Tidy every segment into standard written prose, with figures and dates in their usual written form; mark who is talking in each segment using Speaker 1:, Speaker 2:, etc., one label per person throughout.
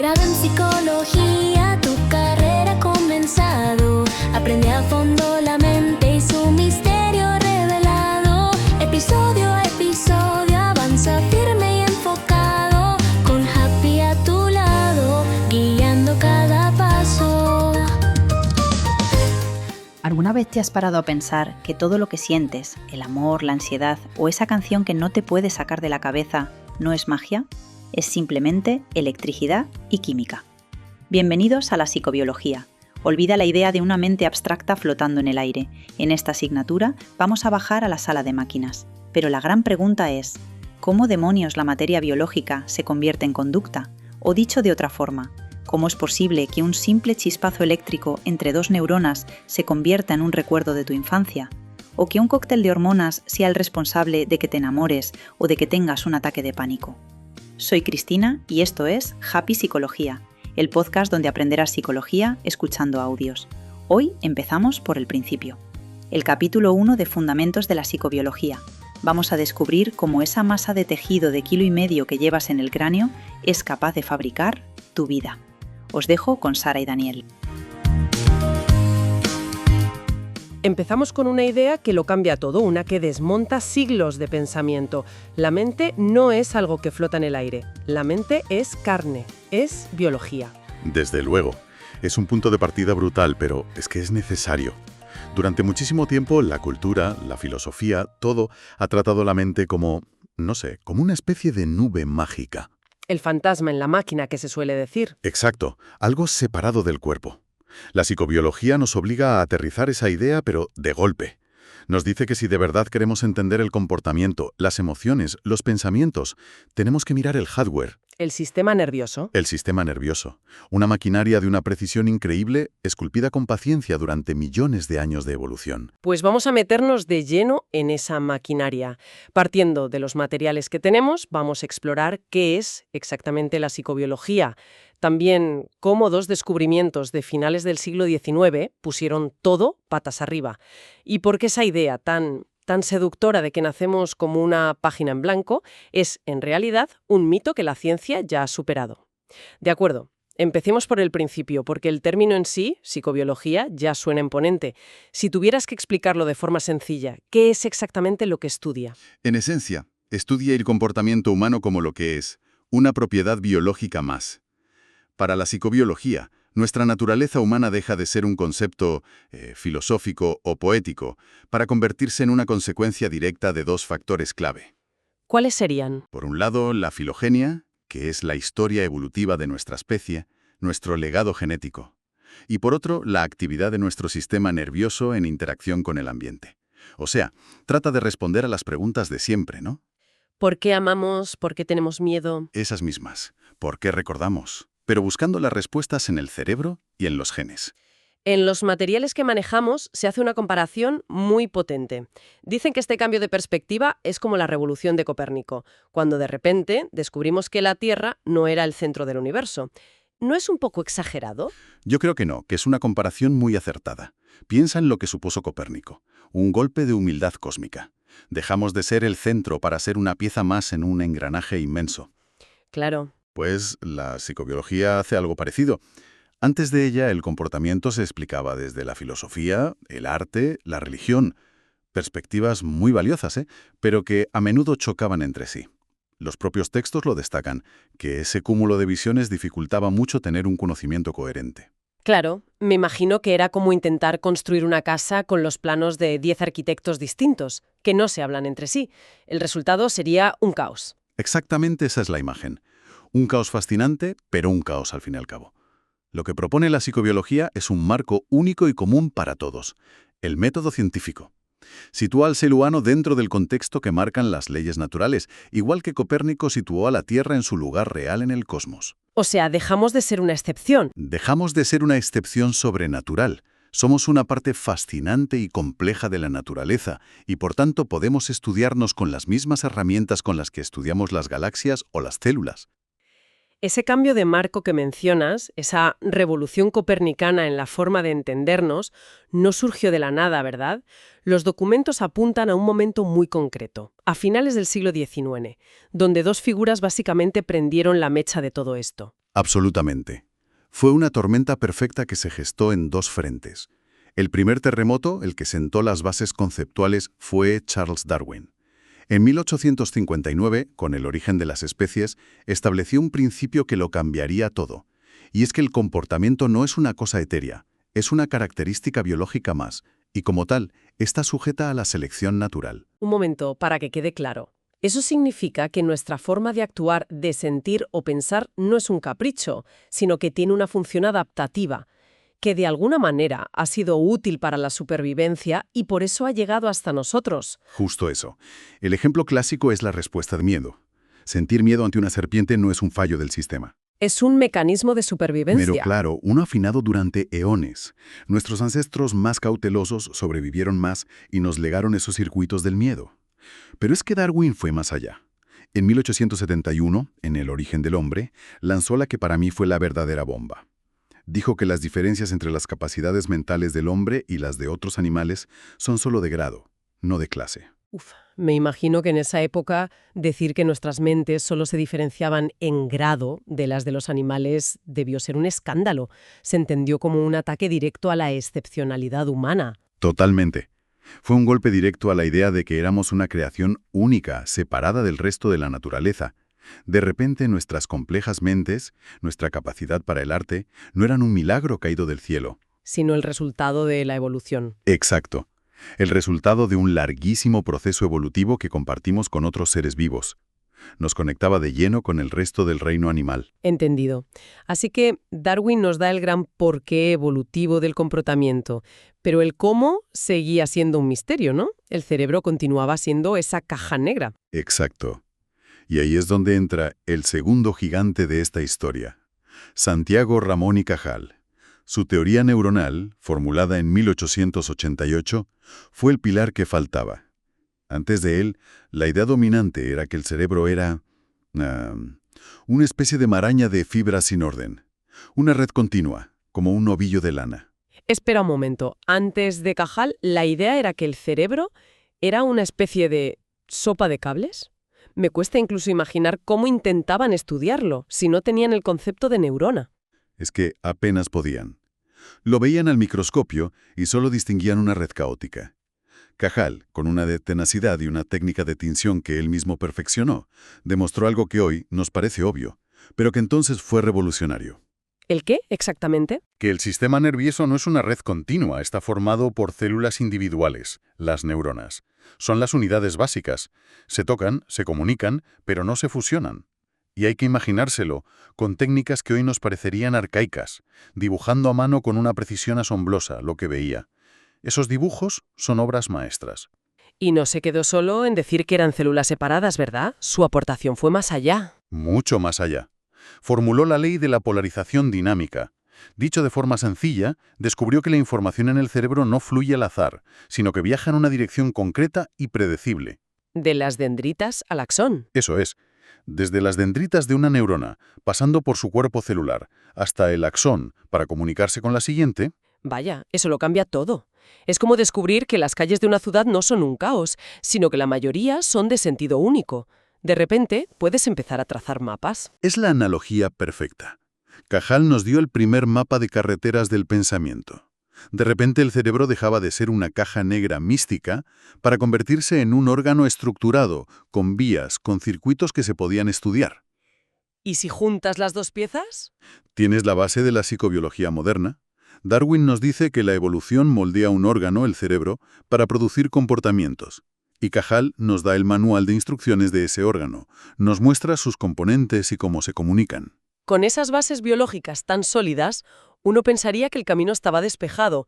Speaker 1: Grado en psicología, tu carrera ha comenzado. Aprende a fondo la mente y su misterio revelado. Episodio a episodio avanza firme y enfocado, con Happy a tu lado, guiando cada paso.
Speaker 2: ¿Alguna vez te has parado a pensar que todo lo que sientes, el amor, la ansiedad o esa canción que no te puedes sacar de la cabeza, no es magia? Es simplemente electricidad y química. Bienvenidos a la psicobiología. Olvida la idea de una mente abstracta flotando en el aire. En esta asignatura vamos a bajar a la sala de máquinas. Pero la gran pregunta es, ¿cómo demonios la materia biológica se convierte en conducta? O dicho de otra forma, ¿cómo es posible que un simple chispazo eléctrico entre dos neuronas se convierta en un recuerdo de tu infancia? ¿O que un cóctel de hormonas sea el responsable de que te enamores o de que tengas un ataque de pánico? Soy Cristina y esto es Happy Psicología, el podcast donde aprenderás psicología escuchando audios. Hoy empezamos por el principio. El capítulo 1 de Fundamentos de la Psicobiología. Vamos a descubrir cómo esa masa de tejido de 1,5 kg que llevas en el cráneo es capaz de fabricar tu vida. Os dejo con Sara y Daniel.
Speaker 3: Empezamos con una idea que lo cambia todo, una que desmonta siglos de pensamiento. La mente no es algo que flota en el aire. La mente es carne, es biología.
Speaker 4: Desde luego. Es un punto de partida brutal, pero es que es necesario. Durante muchísimo tiempo, la cultura, la filosofía, todo ha tratado la mente como, no sé, como una especie de nube mágica.
Speaker 3: El fantasma en la máquina, que se suele decir.
Speaker 4: Exacto, algo separado del cuerpo. La psicobiología nos obliga a aterrizar esa idea, pero de golpe. Nos dice que si de verdad queremos entender el comportamiento, las emociones, los pensamientos, tenemos que mirar el hardware.
Speaker 3: El sistema nervioso.
Speaker 4: El sistema nervioso. Una maquinaria de una precisión increíble, esculpida con paciencia durante millones de años de evolución.
Speaker 3: Pues vamos a meternos de lleno en esa maquinaria. Partiendo de los materiales que tenemos, vamos a explorar qué es exactamente la psicobiología. También cómo dos descubrimientos de finales del siglo XIX pusieron todo patas arriba. Y por qué esa idea tan seductora de que nacemos como una página en blanco es, en realidad, un mito que la ciencia ya ha superado. De acuerdo, empecemos por el principio, porque el término en sí, psicobiología, ya suena imponente. Si tuvieras que explicarlo de forma sencilla, ¿qué es exactamente lo que estudia?
Speaker 4: En esencia, estudia el comportamiento humano como lo que es, una propiedad biológica más. Para la psicobiología, nuestra naturaleza humana deja de ser un concepto filosófico o poético para convertirse en una consecuencia directa de dos factores clave.
Speaker 3: ¿Cuáles serían?
Speaker 4: Por un lado, la filogenia, que es la historia evolutiva de nuestra especie, nuestro legado genético. Y por otro, la actividad de nuestro sistema nervioso en interacción con el ambiente. O sea, trata de responder a las preguntas de siempre, ¿no?
Speaker 3: ¿Por qué amamos? ¿Por qué tenemos miedo?
Speaker 4: Esas mismas. ¿Por qué recordamos? Pero buscando las respuestas en el cerebro y en los genes.
Speaker 3: En los materiales que manejamos se hace una comparación muy potente. Dicen que este cambio de perspectiva es como la revolución de Copérnico, cuando de repente descubrimos que la Tierra no era el centro del universo. ¿No es un poco exagerado?
Speaker 4: Yo creo que no, que es una comparación muy acertada. Piensa en lo que supuso Copérnico, un golpe de humildad cósmica. Dejamos de ser el centro para ser una pieza más en un engranaje inmenso.
Speaker 3: Claro.
Speaker 4: Pues la psicobiología hace algo parecido. Antes de ella, el comportamiento se explicaba desde la filosofía, el arte, la religión. Perspectivas muy valiosas, pero que a menudo chocaban entre sí. Los propios textos lo destacan, que ese cúmulo de visiones dificultaba mucho tener un conocimiento coherente.
Speaker 3: Claro, me imagino que era como intentar construir una casa con los planos de 10 arquitectos distintos, que no se hablan entre sí. El resultado sería un caos.
Speaker 4: Exactamente esa es la imagen. Un caos fascinante, pero un caos al fin y al cabo. Lo que propone la psicobiología es un marco único y común para todos, el método científico. Sitúa al ser humano dentro del contexto que marcan las leyes naturales, igual que Copérnico situó a la Tierra en su lugar real en el cosmos.
Speaker 3: O sea, dejamos de ser una excepción.
Speaker 4: Dejamos de ser una excepción sobrenatural. Somos una parte fascinante y compleja de la naturaleza, y por tanto podemos estudiarnos con las mismas herramientas con las que estudiamos las galaxias o las células.
Speaker 3: Ese cambio de marco que mencionas, esa revolución copernicana en la forma de entendernos, no surgió de la nada, ¿verdad? Los documentos apuntan a un momento muy concreto, a finales del siglo XIX, donde dos figuras básicamente prendieron la mecha de todo esto.
Speaker 4: Absolutamente. Fue una tormenta perfecta que se gestó en dos frentes. El primer terremoto, el que sentó las bases conceptuales, fue Charles Darwin. En 1859, con El origen de las especies, estableció un principio que lo cambiaría todo. Y es que el comportamiento no es una cosa etérea, es una característica biológica más, y como tal, está sujeta a la selección natural.
Speaker 3: Un momento, para que quede claro. Eso significa que nuestra forma de actuar, de sentir o pensar no es un capricho, sino que tiene una función adaptativa, que de alguna manera ha sido útil para la supervivencia y por eso ha llegado hasta nosotros.
Speaker 4: Justo eso. El ejemplo clásico es la respuesta de miedo. Sentir miedo ante una serpiente no es un fallo del sistema.
Speaker 3: Es un mecanismo de supervivencia.
Speaker 4: Pero claro, uno afinado durante eones. Nuestros ancestros más cautelosos sobrevivieron más y nos legaron esos circuitos del miedo. Pero es que Darwin fue más allá. En 1871, en El origen del hombre, lanzó la que para mí fue la verdadera bomba. Dijo que las diferencias entre las capacidades mentales del hombre y las de otros animales son solo de grado, no de clase.
Speaker 3: Me imagino que en esa época decir que nuestras mentes solo se diferenciaban en grado de las de los animales debió ser un escándalo. Se entendió como un ataque directo a la excepcionalidad humana.
Speaker 4: Totalmente. Fue un golpe directo a la idea de que éramos una creación única, separada del resto de la naturaleza. De repente nuestras complejas mentes, nuestra capacidad para el arte, no eran un milagro caído del cielo.
Speaker 3: Sino el resultado de la evolución.
Speaker 4: Exacto. El resultado de un larguísimo proceso evolutivo que compartimos con otros seres vivos. Nos conectaba de lleno con el resto del reino animal.
Speaker 3: Entendido. Así que Darwin nos da el gran porqué evolutivo del comportamiento, pero el cómo seguía siendo un misterio, ¿no? El cerebro continuaba siendo esa caja negra.
Speaker 4: Exacto. Y ahí es donde entra el segundo gigante de esta historia, Santiago Ramón y Cajal. Su teoría neuronal, formulada en 1888, fue el pilar que faltaba. Antes de él, la idea dominante era que el cerebro era una especie de maraña de fibras sin orden, una red continua, como un ovillo de lana.
Speaker 3: Espera un momento. Antes de Cajal, la idea era que el cerebro era una especie de sopa de cables. Me cuesta incluso imaginar cómo intentaban estudiarlo si no tenían el concepto de neurona.
Speaker 4: Es que apenas podían. Lo veían al microscopio y solo distinguían una red caótica. Cajal, con una tenacidad y una técnica de tinción que él mismo perfeccionó, demostró algo que hoy nos parece obvio, pero que entonces fue revolucionario.
Speaker 3: ¿El qué, exactamente?
Speaker 5: Que el sistema nervioso no es una red continua, está formado por células individuales, las neuronas. Son las unidades básicas. Se tocan, se comunican, pero no se fusionan. Y hay que imaginárselo, con técnicas que hoy nos parecerían arcaicas, dibujando a mano con una precisión asombrosa lo que veía. Esos dibujos son obras maestras.
Speaker 3: Y no se quedó solo en decir que eran células separadas, ¿verdad? Su aportación fue más allá.
Speaker 5: Mucho más allá. Formuló la ley de la polarización dinámica. Dicho de forma sencilla, descubrió que la información en el cerebro no fluye al azar, sino que viaja en una dirección concreta y predecible.
Speaker 3: De las dendritas al axón.
Speaker 5: Eso es. Desde las dendritas de una neurona, pasando por su cuerpo celular, hasta el axón, para comunicarse con la siguiente.
Speaker 3: Vaya, eso lo cambia todo. Es como descubrir que las calles de una ciudad no son un caos, sino que la mayoría son de sentido único. De repente, puedes empezar a trazar mapas.
Speaker 4: Es la analogía perfecta. Cajal nos dio el primer mapa de carreteras del pensamiento. De repente el cerebro dejaba de ser una caja negra mística para convertirse en un órgano estructurado, con vías, con circuitos que se podían estudiar.
Speaker 3: ¿Y si juntas las dos piezas?
Speaker 4: Tienes la base de la psicobiología moderna. Darwin nos dice que la evolución moldea un órgano, el cerebro, para producir comportamientos. Y Cajal nos da el manual de instrucciones de ese órgano, nos muestra sus componentes y cómo se comunican.
Speaker 3: Con esas bases biológicas tan sólidas, uno pensaría que el camino estaba despejado,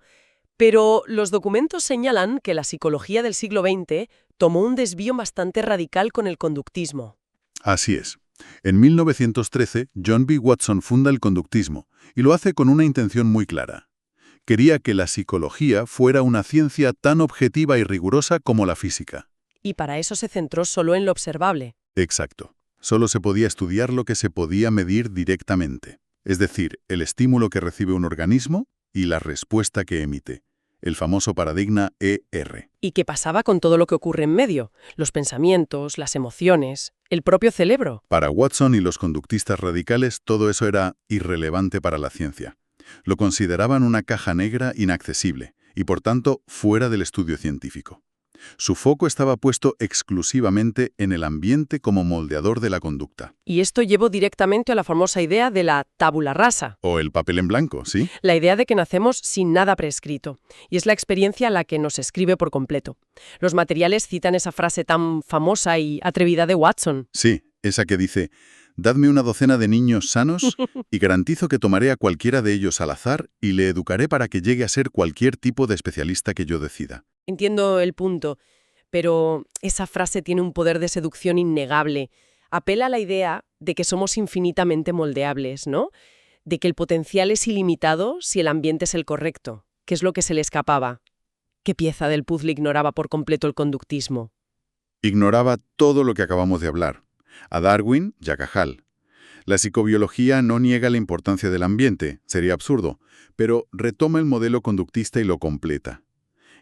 Speaker 3: pero los documentos señalan que la psicología del siglo XX tomó un desvío bastante radical con el conductismo.
Speaker 4: Así es. En 1913, John B. Watson funda el conductismo, y lo hace con una intención muy clara. Quería que la psicología fuera una ciencia tan objetiva y rigurosa como la física.
Speaker 3: Y para eso se centró solo en lo observable.
Speaker 4: Exacto. Solo se podía estudiar lo que se podía medir directamente. Es decir, el estímulo que recibe un organismo y la respuesta que emite. El famoso paradigma ER.
Speaker 3: ¿Y qué pasaba con todo lo que ocurre en medio? Los pensamientos, las emociones. el propio cerebro.
Speaker 5: Para Watson y los conductistas radicales, todo eso era irrelevante para la ciencia. Lo consideraban una caja negra inaccesible y, por tanto, fuera del estudio científico. Su foco estaba puesto exclusivamente en el ambiente como moldeador de la conducta.
Speaker 3: Y esto llevó directamente a la famosa idea de la tabula rasa.
Speaker 5: O el papel en blanco, ¿sí?
Speaker 3: La idea de que nacemos sin nada prescrito. Y es la experiencia la que nos escribe por completo. Los materiales citan esa frase tan famosa y atrevida de Watson.
Speaker 5: Sí, esa que dice: «Dadme una docena de niños sanos y garantizo que tomaré a cualquiera de ellos al azar y le educaré para que llegue a ser cualquier tipo de especialista que yo decida».
Speaker 3: Entiendo el punto, pero esa frase tiene un poder de seducción innegable. Apela a la idea de que somos infinitamente moldeables, ¿no? De que el potencial es ilimitado si el ambiente es el correcto. ¿Qué es lo que se le escapaba? ¿Qué pieza del puzzle ignoraba por completo el conductismo?
Speaker 5: Ignoraba todo lo que acabamos de hablar. A Darwin y a Cajal. La psicobiología no niega la importancia del ambiente, sería absurdo, pero retoma el modelo conductista y lo completa.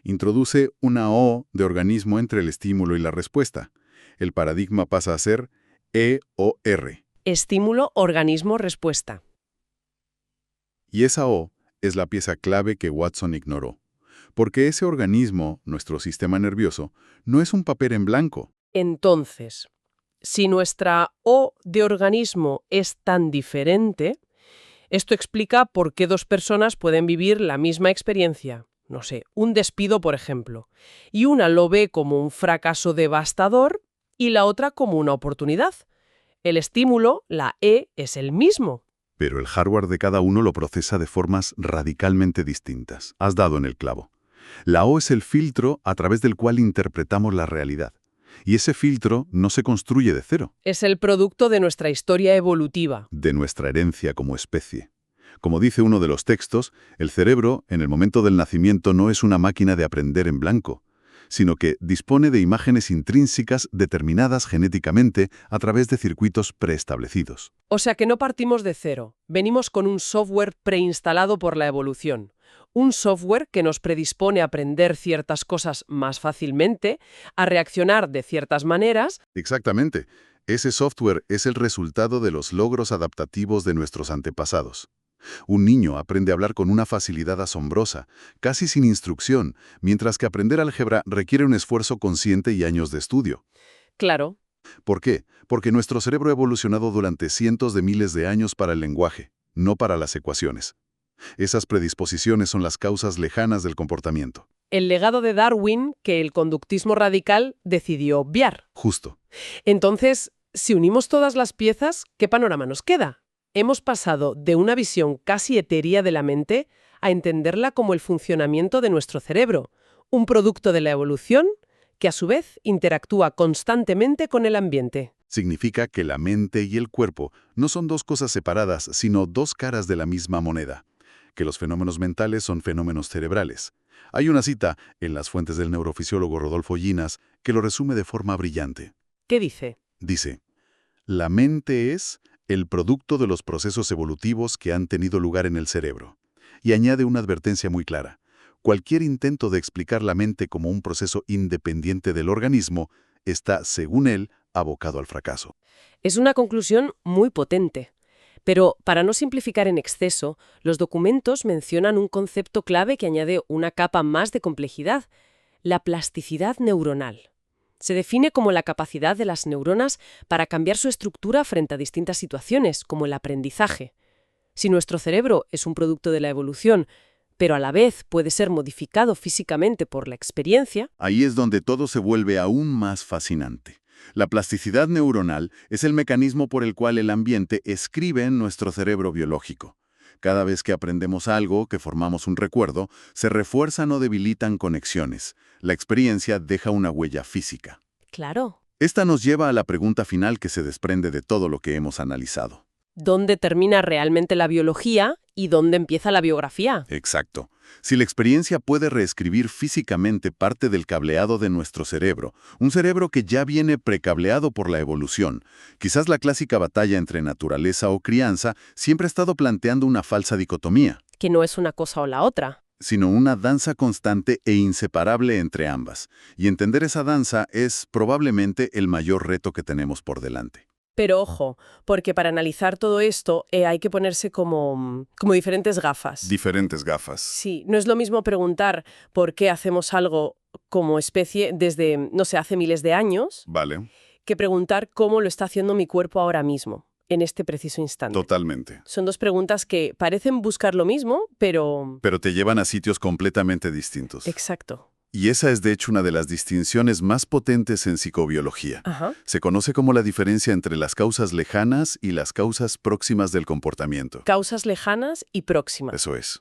Speaker 5: Introduce una O de organismo entre el estímulo y la respuesta. El paradigma pasa a ser E-O-R.
Speaker 3: Estímulo, organismo, respuesta.
Speaker 5: Y esa O es la pieza clave que Watson ignoró. Porque ese organismo, nuestro sistema nervioso, no es un papel en blanco.
Speaker 3: Entonces, si nuestra O de organismo es tan diferente, esto explica por qué dos personas pueden vivir la misma experiencia. No sé, un despido, por ejemplo, y una lo ve como un fracaso devastador y la otra como una oportunidad. El estímulo, la E, es el mismo.
Speaker 5: Pero el hardware de cada uno lo procesa de formas radicalmente distintas. Has dado en el clavo. La O es el filtro a través del cual interpretamos la realidad. Y ese filtro no se construye de cero.
Speaker 3: Es el producto de nuestra historia evolutiva.
Speaker 5: De nuestra herencia como especie. Como dice uno de los textos, el cerebro, en el momento del nacimiento, no es una máquina de aprender en blanco, sino que dispone de imágenes intrínsecas determinadas genéticamente a través de circuitos preestablecidos.
Speaker 3: O sea que no partimos de cero. Venimos con un software preinstalado por la evolución. Un software que nos predispone a aprender ciertas cosas más fácilmente, a reaccionar de ciertas maneras.
Speaker 5: Exactamente. Ese software es el resultado de los logros adaptativos de nuestros antepasados. Un niño aprende a hablar con una facilidad asombrosa, casi sin instrucción, mientras que aprender álgebra requiere un esfuerzo consciente y años de estudio.
Speaker 3: Claro.
Speaker 5: ¿Por qué? Porque nuestro cerebro ha evolucionado durante cientos de miles de años para el lenguaje, no para las ecuaciones. Esas predisposiciones son las causas lejanas del comportamiento.
Speaker 3: El legado de Darwin que el conductismo radical decidió obviar.
Speaker 5: Justo.
Speaker 3: Entonces, si unimos todas las piezas, ¿qué panorama nos queda? Hemos pasado de una visión casi etérea de la mente a entenderla como el funcionamiento de nuestro cerebro, un producto de la evolución que a su vez interactúa constantemente con el ambiente.
Speaker 5: Significa que la mente y el cuerpo no son dos cosas separadas, sino dos caras de la misma moneda. Que los fenómenos mentales son fenómenos cerebrales. Hay una cita en las fuentes del neurofisiólogo Rodolfo Llinas que lo resume de forma brillante.
Speaker 3: ¿Qué dice?
Speaker 5: Dice: la mente es el producto de los procesos evolutivos que han tenido lugar en el cerebro. Y añade una advertencia muy clara. Cualquier intento de explicar la mente como un proceso independiente del organismo está, según él, abocado al fracaso.
Speaker 3: Es una conclusión muy potente. Pero, para no simplificar en exceso, los documentos mencionan un concepto clave que añade una capa más de complejidad: la plasticidad neuronal. Se define como la capacidad de las neuronas para cambiar su estructura frente a distintas situaciones, como el aprendizaje. Si nuestro cerebro es un producto de la evolución, pero a la vez puede ser modificado físicamente por la experiencia,
Speaker 5: ahí es donde todo se vuelve aún más fascinante. La plasticidad neuronal es el mecanismo por el cual el ambiente escribe en nuestro cerebro biológico. Cada vez que aprendemos algo, que formamos un recuerdo, se refuerzan o debilitan conexiones. La experiencia deja una huella física.
Speaker 3: Claro.
Speaker 5: Esta nos lleva a la pregunta final que se desprende de todo lo que hemos analizado.
Speaker 3: ¿Dónde termina realmente la biología y dónde empieza la biografía?
Speaker 5: Exacto. Si la experiencia puede reescribir físicamente parte del cableado de nuestro cerebro, un cerebro que ya viene precableado por la evolución, quizás la clásica batalla entre naturaleza o crianza siempre ha estado planteando una falsa dicotomía.
Speaker 3: Que no es una cosa o la otra.
Speaker 4: sino una danza constante e inseparable entre ambas. Y entender esa danza es probablemente el mayor reto que tenemos por delante.
Speaker 3: Pero ojo, porque para analizar todo esto hay que ponerse como diferentes gafas.
Speaker 4: Diferentes gafas.
Speaker 3: Sí, no es lo mismo preguntar por qué hacemos algo como especie desde, no sé, hace miles de años,
Speaker 4: Vale,
Speaker 3: que preguntar cómo lo está haciendo mi cuerpo ahora mismo, en este preciso instante.
Speaker 4: totalmente.
Speaker 3: Son dos preguntas que parecen buscar lo mismo, pero...
Speaker 4: Pero te llevan a sitios completamente distintos.
Speaker 3: Exacto.
Speaker 4: Y esa es de hecho una de las distinciones más potentes en psicobiología.
Speaker 3: Ajá.
Speaker 4: Se conoce como la diferencia entre las causas lejanas y las causas próximas del comportamiento.
Speaker 3: Causas lejanas y próximas.
Speaker 4: Eso es.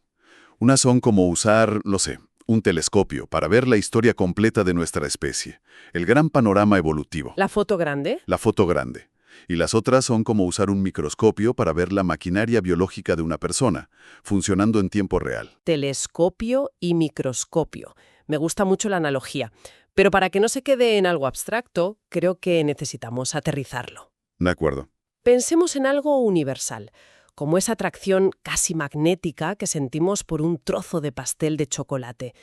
Speaker 4: Unas son como usar, no sé, un telescopio para ver la historia completa de nuestra especie, el gran panorama evolutivo,
Speaker 3: La foto grande.
Speaker 4: la foto grande. Y las otras son como usar un microscopio para ver la maquinaria biológica de una persona, funcionando en tiempo real.
Speaker 3: Telescopio y microscopio. Me gusta mucho la analogía. Pero para que no se quede en algo abstracto, creo que necesitamos aterrizarlo.
Speaker 4: De acuerdo.
Speaker 3: Pensemos en algo universal, como esa atracción casi magnética que sentimos por un trozo de pastel de chocolate.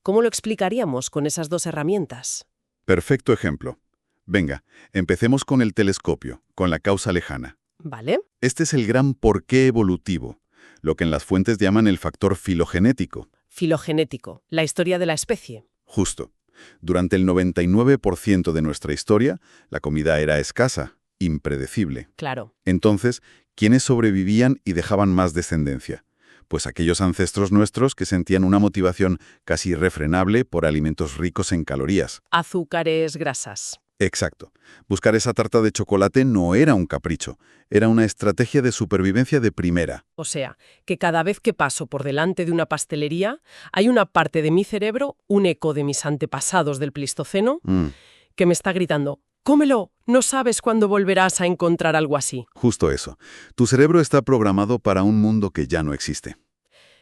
Speaker 3: ¿Cómo lo explicaríamos con esas dos herramientas?
Speaker 4: Perfecto ejemplo. Venga, empecemos con el telescopio, con la causa lejana.
Speaker 3: ¿Vale?
Speaker 4: Este es el gran porqué evolutivo, lo que en las fuentes llaman el factor filogenético.
Speaker 3: Filogenético, la historia de la especie.
Speaker 4: Justo. Durante el 99% de nuestra historia, la comida era escasa, impredecible.
Speaker 3: Claro.
Speaker 4: Entonces, ¿quiénes sobrevivían y dejaban más descendencia? Pues aquellos ancestros nuestros que sentían una motivación casi irrefrenable por alimentos ricos en calorías.
Speaker 3: Azúcares, grasas.
Speaker 4: Exacto. Buscar esa tarta de chocolate no era un capricho, era una estrategia de supervivencia de primera.
Speaker 3: O sea, que cada vez que paso por delante de una pastelería, hay una parte de mi cerebro, un eco de mis antepasados del Pleistoceno, que me está gritando: ¡cómelo! No sabes cuándo volverás a encontrar algo así.
Speaker 4: Justo eso. Tu cerebro está programado para un mundo que ya no existe.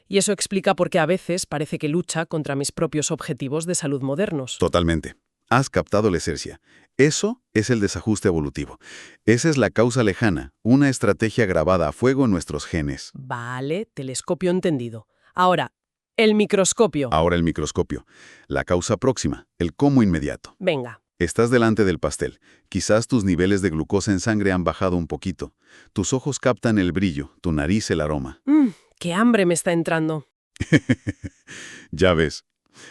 Speaker 3: Y eso explica por qué a veces parece que lucha contra mis propios objetivos de salud modernos.
Speaker 4: Totalmente. Has captado la esencia. Eso es el desajuste evolutivo. Esa es la causa lejana, una estrategia grabada a fuego en nuestros genes.
Speaker 3: Vale, telescopio entendido. Ahora, el microscopio.
Speaker 4: Ahora el microscopio. La causa próxima, el cómo inmediato.
Speaker 3: Venga.
Speaker 4: Estás delante del pastel. Quizás tus niveles de glucosa en sangre han bajado un poquito. Tus ojos captan el brillo, tu nariz el aroma.
Speaker 3: ¡Qué hambre me está entrando!
Speaker 4: Ya ves.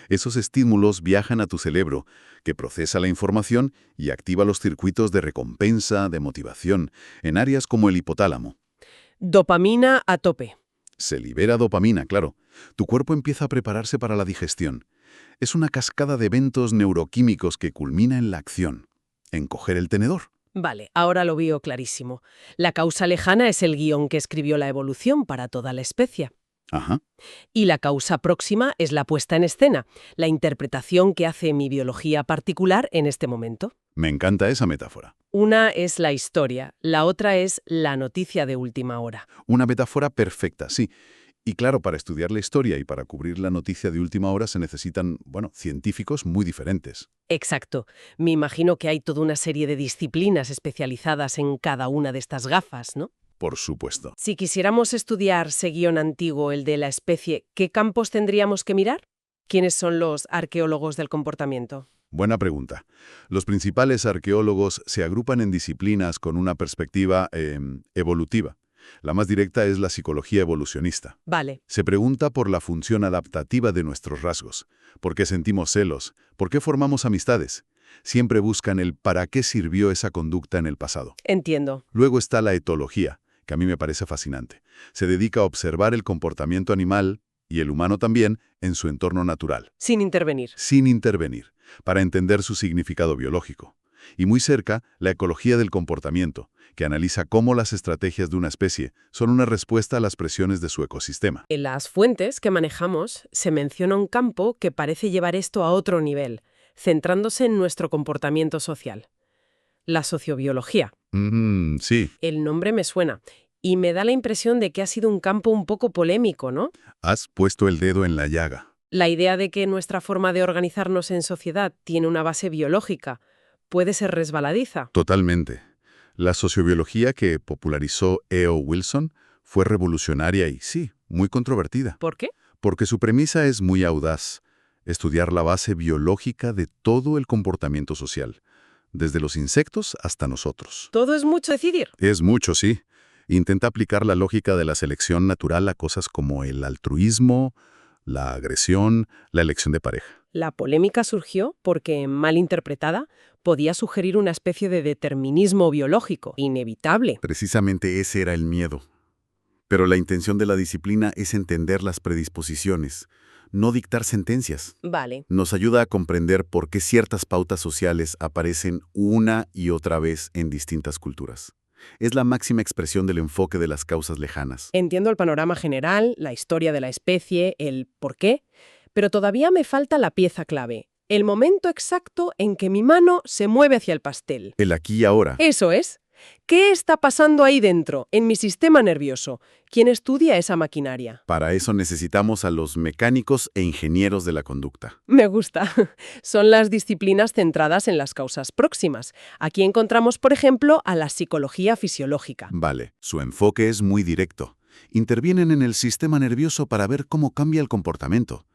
Speaker 4: Esos estímulos viajan a tu cerebro, que procesa la información y activa los circuitos de recompensa, de motivación, en áreas como el hipotálamo.
Speaker 3: Dopamina a tope.
Speaker 4: Se libera dopamina, claro. Tu cuerpo empieza a prepararse para la digestión. Es una cascada de eventos neuroquímicos que culmina en la acción, en coger el tenedor.
Speaker 3: Vale, ahora lo veo clarísimo. La causa lejana es el guión que escribió la evolución para toda la especie.
Speaker 4: Ajá.
Speaker 3: Y la causa próxima es la puesta en escena, la interpretación que hace mi biología particular en este momento.
Speaker 4: Me encanta esa metáfora.
Speaker 3: Una es la historia, la otra es la noticia de última hora.
Speaker 4: Una metáfora perfecta, sí. Y claro, para estudiar la historia y para cubrir la noticia de última hora se necesitan, científicos muy diferentes.
Speaker 3: Exacto. Me imagino que hay toda una serie de disciplinas especializadas en cada una de estas gafas, ¿no?
Speaker 4: Por supuesto.
Speaker 3: Si quisiéramos estudiar ese guión antiguo, el de la especie, ¿qué campos tendríamos que mirar? ¿Quiénes son los arqueólogos del comportamiento?
Speaker 4: Buena pregunta. Los principales arqueólogos se agrupan en disciplinas con una perspectiva evolutiva. La más directa es la psicología evolucionista.
Speaker 3: Vale.
Speaker 4: Se pregunta por la función adaptativa de nuestros rasgos. ¿Por qué sentimos celos? ¿Por qué formamos amistades? Siempre buscan el para qué sirvió esa conducta en el pasado.
Speaker 3: Entiendo.
Speaker 4: Luego está la etología, que a mí me parece fascinante. Se dedica a observar el comportamiento animal, y el humano también, en su entorno natural.
Speaker 3: Sin intervenir.
Speaker 4: Sin intervenir, para entender su significado biológico. Y muy cerca, la ecología del comportamiento, que analiza cómo las estrategias de una especie son una respuesta a las presiones de su ecosistema.
Speaker 3: En las fuentes que manejamos se menciona un campo que parece llevar esto a otro nivel, centrándose en nuestro comportamiento social. La sociobiología.
Speaker 4: Sí.
Speaker 3: El nombre me suena. Y me da la impresión de que ha sido un campo un poco polémico, ¿no?
Speaker 4: Has puesto el dedo en la llaga.
Speaker 3: La idea de que nuestra forma de organizarnos en sociedad tiene una base biológica puede ser resbaladiza.
Speaker 4: Totalmente. La sociobiología que popularizó E.O. Wilson fue revolucionaria y, sí, muy controvertida.
Speaker 3: ¿Por qué?
Speaker 4: porque su premisa es muy audaz: estudiar la base biológica de todo el comportamiento social, desde los insectos hasta nosotros.
Speaker 3: Todo es mucho decidir.
Speaker 4: Es mucho, sí. Intenta aplicar la lógica de la selección natural a cosas como el altruismo, la agresión, la elección de pareja.
Speaker 3: La polémica surgió porque, mal interpretada, podía sugerir una especie de determinismo biológico, inevitable.
Speaker 4: Precisamente ese era el miedo. Pero la intención de la disciplina es entender las predisposiciones, no dictar sentencias.
Speaker 3: Vale.
Speaker 4: Nos ayuda a comprender por qué ciertas pautas sociales aparecen una y otra vez en distintas culturas. Es la máxima expresión del enfoque de las causas lejanas.
Speaker 3: Entiendo el panorama general, la historia de la especie, el por qué, pero todavía me falta la pieza clave, el momento exacto en que mi mano se mueve hacia el pastel.
Speaker 4: El aquí y ahora.
Speaker 3: Eso es. ¿Qué está pasando ahí dentro, en mi sistema nervioso? ¿Quién estudia esa maquinaria?
Speaker 4: Para eso necesitamos a los mecánicos e ingenieros de la conducta.
Speaker 3: Me gusta. Son las disciplinas centradas en las causas próximas. Aquí encontramos, por ejemplo, a la psicología fisiológica.
Speaker 4: Vale, su enfoque es muy directo. Intervienen en el sistema nervioso para ver cómo cambia el comportamiento.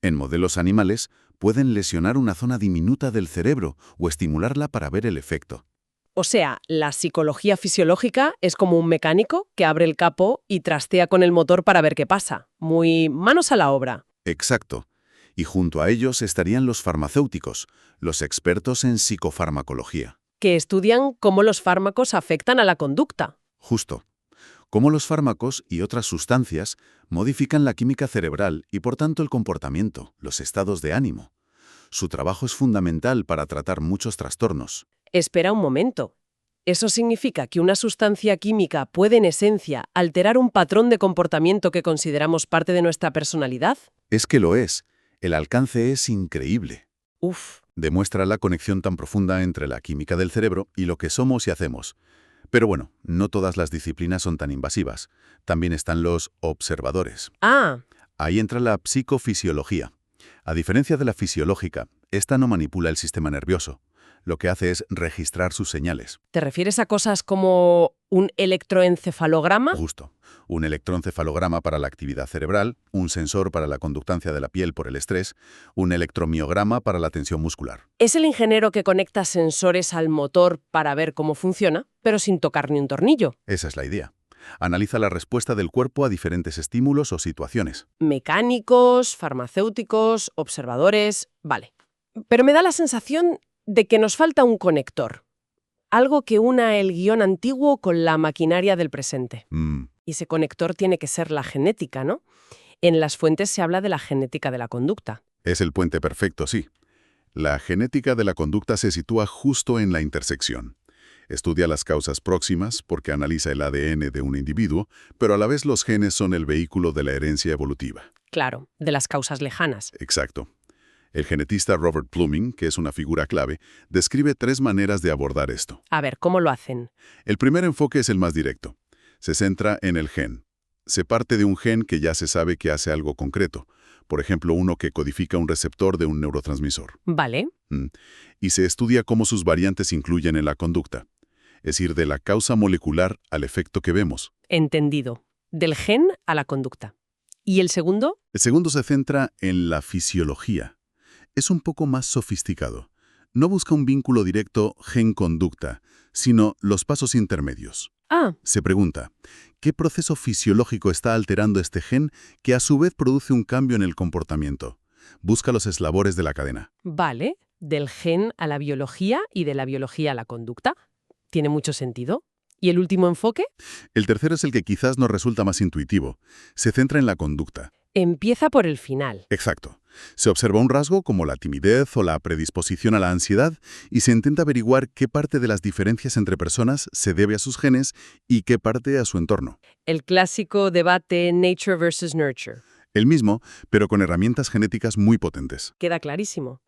Speaker 4: En modelos animales, pueden lesionar una zona diminuta del cerebro o estimularla para ver el efecto.
Speaker 3: O sea, la psicología fisiológica es como un mecánico que abre el capó y trastea con el motor para ver qué pasa. Muy manos a la obra.
Speaker 4: Exacto. Y junto a ellos estarían los farmacéuticos, los expertos en psicofarmacología.
Speaker 3: Que estudian cómo los fármacos afectan a la conducta.
Speaker 4: Justo. Cómo los fármacos y otras sustancias modifican la química cerebral y por tanto el comportamiento, los estados de ánimo. Su trabajo es fundamental para tratar muchos trastornos.
Speaker 3: Espera un momento. ¿Eso significa que una sustancia química puede, en esencia, alterar un patrón de comportamiento que consideramos parte de nuestra personalidad?
Speaker 4: Es que lo es. El alcance es increíble.
Speaker 3: Uf.
Speaker 4: Demuestra la conexión tan profunda entre la química del cerebro y lo que somos y hacemos. Pero bueno, no todas las disciplinas son tan invasivas. También están los observadores.
Speaker 3: Ah,
Speaker 4: Ahí entra la psicofisiología. A diferencia de la fisiológica, esta no manipula el sistema nervioso. Lo que hace es registrar sus señales.
Speaker 3: ¿te refieres a cosas como un electroencefalograma?
Speaker 4: Justo. Un electroencefalograma para la actividad cerebral, un sensor para la conductancia de la piel por el estrés, un electromiograma para la tensión muscular.
Speaker 3: Es el ingeniero que conecta sensores al motor para ver cómo funciona, pero sin tocar ni un tornillo.
Speaker 4: Esa es la idea. Analiza la respuesta del cuerpo a diferentes estímulos o situaciones.
Speaker 3: Mecánicos, farmacéuticos, observadores... Vale. Pero me da la sensación de que nos falta un conector. Algo que una el guión antiguo con la maquinaria del presente. Y ese conector tiene que ser la genética, ¿no? En las fuentes se habla de la genética de la conducta.
Speaker 4: Es el puente perfecto, sí. La genética de la conducta se sitúa justo en la intersección. Estudia las causas próximas porque analiza el ADN de un individuo, pero a la vez los genes son el vehículo de la herencia evolutiva.
Speaker 3: Claro, de las causas lejanas.
Speaker 4: Exacto. El genetista Robert Pluming, que es una figura clave, describe 3 maneras de abordar esto.
Speaker 3: A ver, ¿cómo lo hacen?
Speaker 4: El primer enfoque es el más directo. Se centra en el gen. Se parte de un gen que ya se sabe que hace algo concreto, por ejemplo, uno que codifica un receptor de un neurotransmisor.
Speaker 3: Vale.
Speaker 4: Y se estudia cómo sus variantes influyen en la conducta, es decir, de la causa molecular al efecto que vemos.
Speaker 3: Entendido. Del gen a la conducta. ¿Y el segundo?
Speaker 4: El segundo se centra en la fisiología. Es un poco más sofisticado. No busca un vínculo directo gen-conducta, sino los pasos intermedios.
Speaker 3: Ah,
Speaker 4: Se pregunta, ¿qué proceso fisiológico está alterando este gen que a su vez produce un cambio en el comportamiento? Busca los eslabones de la cadena.
Speaker 3: vale. Del gen a la biología y de la biología a la conducta. Tiene mucho sentido. ¿Y el último enfoque?
Speaker 4: El tercero es el que quizás nos resulta más intuitivo. Se centra en la conducta.
Speaker 3: Empieza por el final.
Speaker 4: Exacto. Se observa un rasgo como la timidez o la predisposición a la ansiedad y se intenta averiguar qué parte de las diferencias entre personas se debe a sus genes y qué parte a su entorno.
Speaker 3: El clásico debate nature versus nurture.
Speaker 4: El mismo, pero con herramientas genéticas muy potentes.
Speaker 3: Queda clarísimo.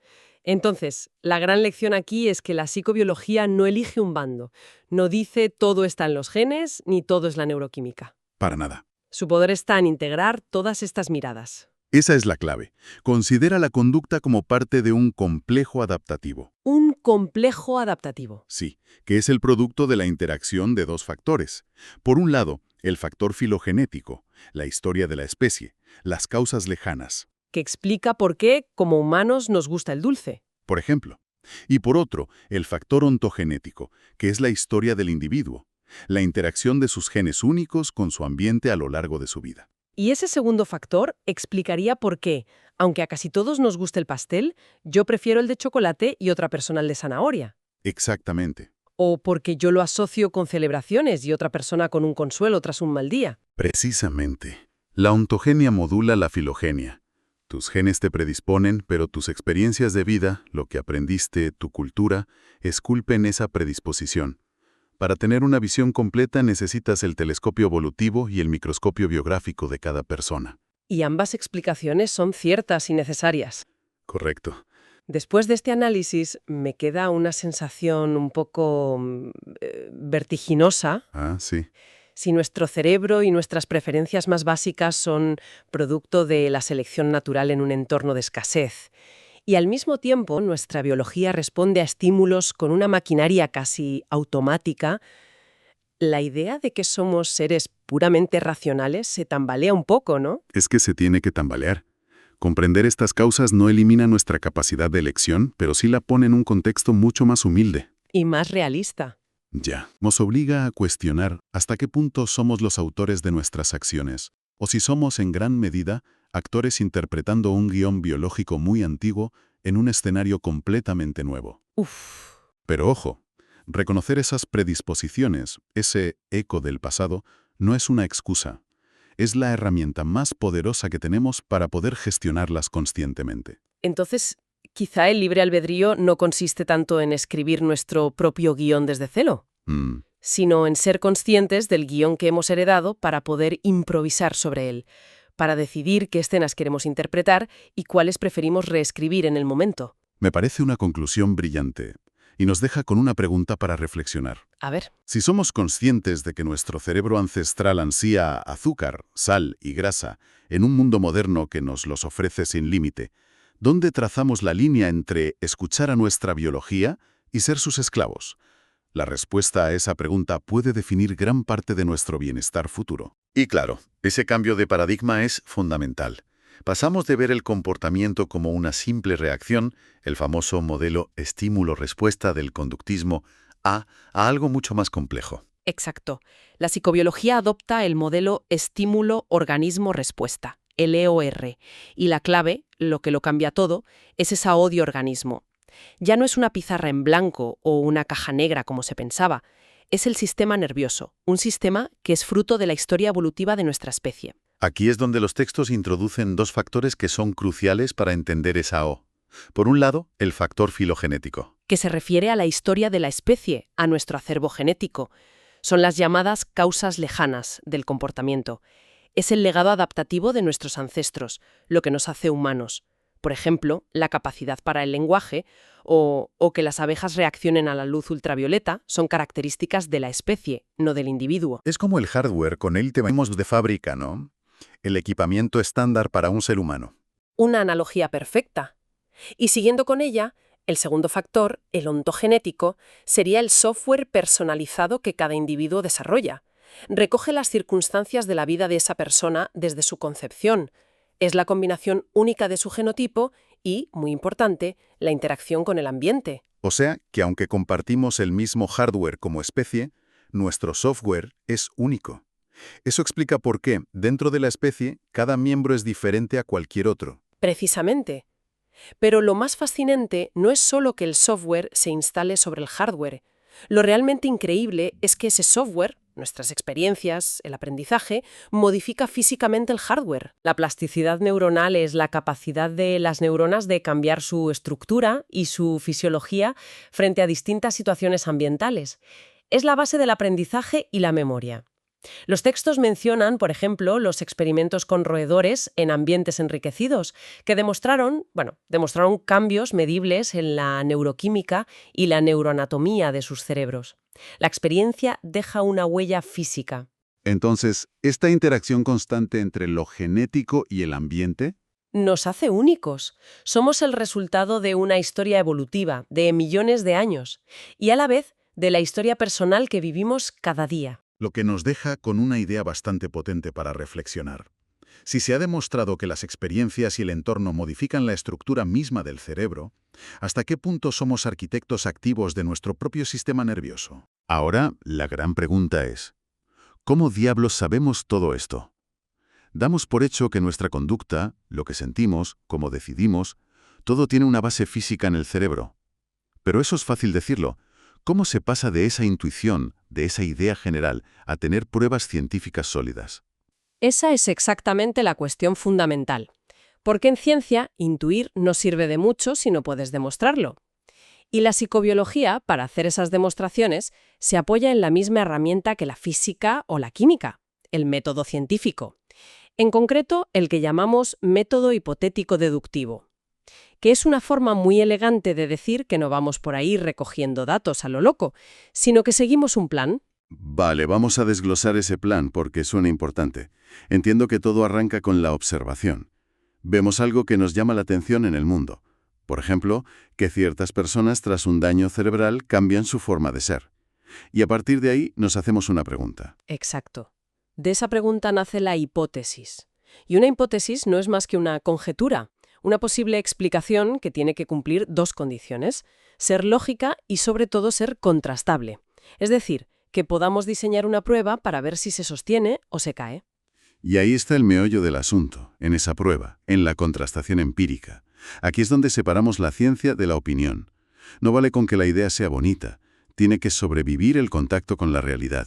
Speaker 3: Entonces, la gran lección aquí es que la psicobiología no elige un bando. No dice todo está en los genes ni todo es la neuroquímica.
Speaker 4: Para nada.
Speaker 3: Su poder está en integrar todas estas miradas.
Speaker 4: Esa es la clave. Considera la conducta como parte de un complejo adaptativo.
Speaker 3: Un complejo adaptativo.
Speaker 4: Sí, que es el producto de la interacción de dos factores. Por un lado, el factor filogenético, la historia de la especie, las causas lejanas,
Speaker 3: Que explica por qué, como humanos, nos gusta el dulce.
Speaker 4: por ejemplo. Y por otro, el factor ontogenético, que es la historia del individuo, la interacción de sus genes únicos con su ambiente a lo largo de su vida.
Speaker 3: Y ese segundo factor explicaría por qué, aunque a casi todos nos guste el pastel, yo prefiero el de chocolate y otra persona el de zanahoria.
Speaker 4: Exactamente.
Speaker 3: O porque yo lo asocio con celebraciones y otra persona con un consuelo tras un mal día.
Speaker 4: Precisamente. La ontogenia modula la filogenia. Tus genes te predisponen, pero tus experiencias de vida, lo que aprendiste, tu cultura, esculpen esa predisposición. Para tener una visión completa necesitas el telescopio evolutivo y el microscopio biográfico de cada persona.
Speaker 3: Y ambas explicaciones son ciertas y necesarias.
Speaker 4: Correcto.
Speaker 3: Después de este análisis, me queda una sensación un poco vertiginosa.
Speaker 4: Ah, sí.
Speaker 3: Si nuestro cerebro y nuestras preferencias más básicas son producto de la selección natural en un entorno de escasez, y al mismo tiempo nuestra biología responde a estímulos con una maquinaria casi automática, la idea de que somos seres puramente racionales se tambalea un poco, ¿no?
Speaker 4: Es que se tiene que tambalear. Comprender estas causas no elimina nuestra capacidad de elección, pero sí la pone en un contexto mucho más humilde.
Speaker 3: Y más realista.
Speaker 4: Ya, nos obliga a cuestionar hasta qué punto somos los autores de nuestras acciones, o si somos en gran medida actores interpretando un guión biológico muy antiguo en un escenario completamente nuevo.
Speaker 3: Uf.
Speaker 4: Pero ojo, reconocer esas predisposiciones, ese eco del pasado, no es una excusa. Es la herramienta más poderosa que tenemos para poder gestionarlas conscientemente.
Speaker 3: Entonces, quizá el libre albedrío no consiste tanto en escribir nuestro propio guión desde cero, sino en ser conscientes del guión que hemos heredado para poder improvisar sobre él, para decidir qué escenas queremos interpretar y cuáles preferimos reescribir en el momento.
Speaker 4: Me parece una conclusión brillante y nos deja con una pregunta para reflexionar.
Speaker 3: A ver,
Speaker 4: Si somos conscientes de que nuestro cerebro ancestral ansía azúcar, sal y grasa en un mundo moderno que nos los ofrece sin límite, ¿dónde trazamos la línea entre escuchar a nuestra biología y ser sus esclavos? La respuesta a esa pregunta puede definir gran parte de nuestro bienestar futuro. Y claro, ese cambio de paradigma es fundamental. Pasamos de ver el comportamiento como una simple reacción, el famoso modelo estímulo-respuesta del conductismo, a algo mucho más complejo.
Speaker 3: exacto. La psicobiología adopta el modelo estímulo-organismo-respuesta, el EOR, y la clave, lo que lo cambia todo, es esa odio-organismo. Ya no es una pizarra en blanco o una caja negra como se pensaba, es el sistema nervioso, un sistema que es fruto de la historia evolutiva de nuestra especie.
Speaker 4: Aquí es donde los textos introducen dos factores que son cruciales para entender esa O. Por un lado, el factor filogenético.
Speaker 3: Que se refiere a la historia de la especie, a nuestro acervo genético. Son las llamadas causas lejanas del comportamiento. Es el legado adaptativo de nuestros ancestros, lo que nos hace humanos. Por ejemplo, la capacidad para el lenguaje o que las abejas reaccionen a la luz ultravioleta son características de la especie, no del individuo.
Speaker 4: Es como el hardware, con él tenemos de fábrica, ¿no? El equipamiento estándar para un ser humano.
Speaker 3: Una analogía perfecta. Y siguiendo con ella, el segundo factor, el ontogenético, sería el software personalizado que cada individuo desarrolla. Recoge las circunstancias de la vida de esa persona desde su concepción. Es la combinación única de su genotipo y, muy importante, la interacción con el ambiente.
Speaker 4: O sea, que aunque compartimos el mismo hardware como especie, nuestro software es único. Eso explica por qué, dentro de la especie, cada miembro es diferente a cualquier otro.
Speaker 3: Precisamente. Pero lo más fascinante no es solo que el software se instale sobre el hardware. Lo realmente increíble es que ese software, nuestras experiencias, el aprendizaje, modifica físicamente el hardware. La plasticidad neuronal es la capacidad de las neuronas de cambiar su estructura y su fisiología frente a distintas situaciones ambientales. Es la base del aprendizaje y la memoria. Los textos mencionan, por ejemplo, los experimentos con roedores en ambientes enriquecidos, que demostraron cambios medibles en la neuroquímica y la neuroanatomía de sus cerebros. La experiencia deja una huella física.
Speaker 4: Entonces, ¿esta interacción constante entre lo genético y el ambiente
Speaker 3: Nos hace únicos. Somos el resultado de una historia evolutiva, de millones de años, y a la vez de la historia personal que vivimos cada día.
Speaker 4: Lo que nos deja con una idea bastante potente para reflexionar. Si se ha demostrado que las experiencias y el entorno modifican la estructura misma del cerebro, ¿hasta qué punto somos arquitectos activos de nuestro propio sistema nervioso? Ahora, la gran pregunta es, ¿cómo diablos sabemos todo esto? Damos por hecho que nuestra conducta, lo que sentimos, cómo decidimos, todo tiene una base física en el cerebro. Pero eso es fácil decirlo. ¿Cómo se pasa de esa intuición, de esa idea general, a tener pruebas científicas sólidas?
Speaker 3: Esa es exactamente la cuestión fundamental. Porque en ciencia, intuir no sirve de mucho si no puedes demostrarlo. Y la psicobiología, para hacer esas demostraciones, se apoya en la misma herramienta que la física o la química, el método científico. En concreto, el que llamamos método hipotético deductivo, que es una forma muy elegante de decir que no vamos por ahí recogiendo datos a lo loco, sino que seguimos un plan.
Speaker 4: Vale, vamos a desglosar ese plan porque suena importante. Entiendo que todo arranca con la observación. Vemos algo que nos llama la atención en el mundo. Por ejemplo, que ciertas personas tras un daño cerebral cambian su forma de ser. Y a partir de ahí nos hacemos una pregunta.
Speaker 3: Exacto. De esa pregunta nace la hipótesis. Y una hipótesis no es más que una conjetura, una posible explicación que tiene que cumplir dos condiciones: ser lógica y sobre todo ser contrastable. Es decir, que podamos diseñar una prueba para ver si se sostiene o se cae.
Speaker 4: Y ahí está el meollo del asunto, en esa prueba, en la contrastación empírica. Aquí es donde separamos la ciencia de la opinión. No vale con que la idea sea bonita, tiene que sobrevivir el contacto con la realidad.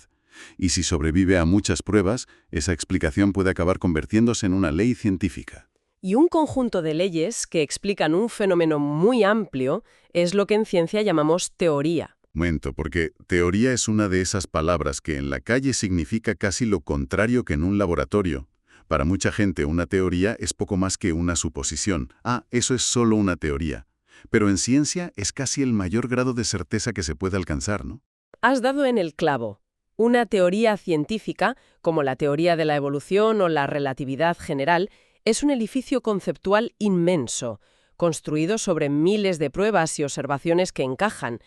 Speaker 4: Y si sobrevive a muchas pruebas, esa explicación puede acabar convirtiéndose en una ley científica.
Speaker 3: Y un conjunto de leyes que explican un fenómeno muy amplio es lo que en ciencia llamamos teoría.
Speaker 4: Momento, porque teoría es una de esas palabras que en la calle significa casi lo contrario que en un laboratorio. Para mucha gente una teoría es poco más que una suposición. Eso es solo una teoría. Pero en ciencia es casi el mayor grado de certeza que se puede alcanzar, ¿no?
Speaker 3: Has dado en el clavo. Una teoría científica, como la teoría de la evolución o la relatividad general, es un edificio conceptual inmenso, construido sobre miles de pruebas y observaciones que encajan.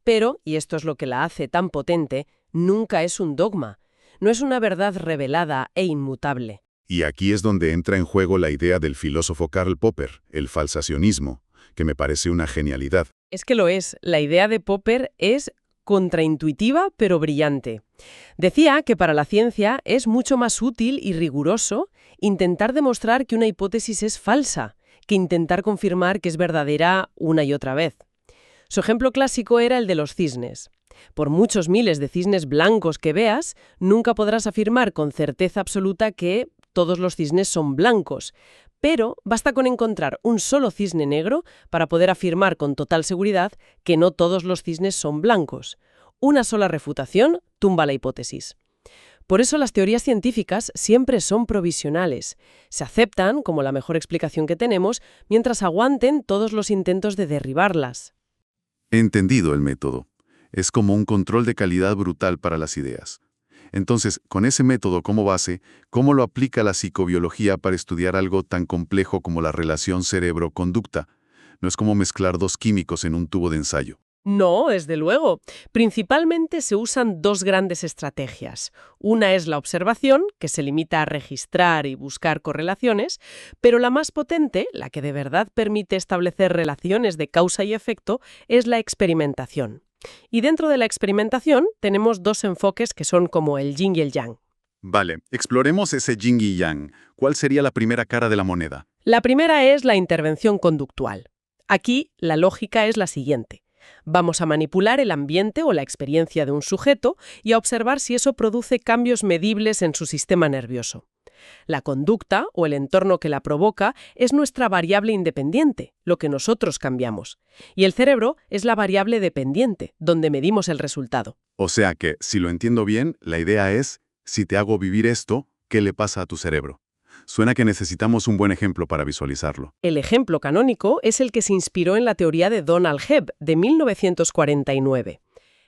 Speaker 3: Pero, y esto es lo que la hace tan potente, nunca es un dogma. No es una verdad revelada e inmutable.
Speaker 4: Y aquí es donde entra en juego la idea del filósofo Karl Popper, el falsacionismo, que me parece una genialidad.
Speaker 3: Es que lo es. La idea de Popper es contraintuitiva pero brillante. Decía que para la ciencia es mucho más útil y riguroso intentar demostrar que una hipótesis es falsa que intentar confirmar que es verdadera una y otra vez. Su ejemplo clásico era el de los cisnes. Por muchos miles de cisnes blancos que veas, nunca podrás afirmar con certeza absoluta que todos los cisnes son blancos, pero basta con encontrar un solo cisne negro para poder afirmar con total seguridad que no todos los cisnes son blancos. Una sola refutación tumba la hipótesis. Por eso las teorías científicas siempre son provisionales. Se aceptan como la mejor explicación que tenemos mientras aguanten todos los intentos de derribarlas.
Speaker 4: Entendido el método. Es como un control de calidad brutal para las ideas. Entonces, con ese método como base, ¿cómo lo aplica la psicobiología para estudiar algo tan complejo como la relación cerebro-conducta? No es como mezclar dos químicos en un tubo de ensayo.
Speaker 3: No, desde luego. Principalmente se usan dos grandes estrategias. Una es la observación, que se limita a registrar y buscar correlaciones, pero la más potente, la que de verdad permite establecer relaciones de causa y efecto, es la experimentación. Y dentro de la experimentación tenemos dos enfoques que son como el yin y el yang.
Speaker 4: Vale, exploremos ese yin y yang. ¿Cuál sería la primera cara de la moneda?
Speaker 3: La primera es la intervención conductual. Aquí la lógica es la siguiente. Vamos a manipular el ambiente o la experiencia de un sujeto y a observar si eso produce cambios medibles en su sistema nervioso. La conducta, o el entorno que la provoca, es nuestra variable independiente, lo que nosotros cambiamos. Y el cerebro es la variable dependiente, donde medimos el resultado.
Speaker 4: O sea que, si lo entiendo bien, la idea es, si te hago vivir esto, ¿qué le pasa a tu cerebro? Suena que necesitamos un buen ejemplo para visualizarlo.
Speaker 3: El ejemplo canónico es el que se inspiró en la teoría de Donald Hebb, de 1949.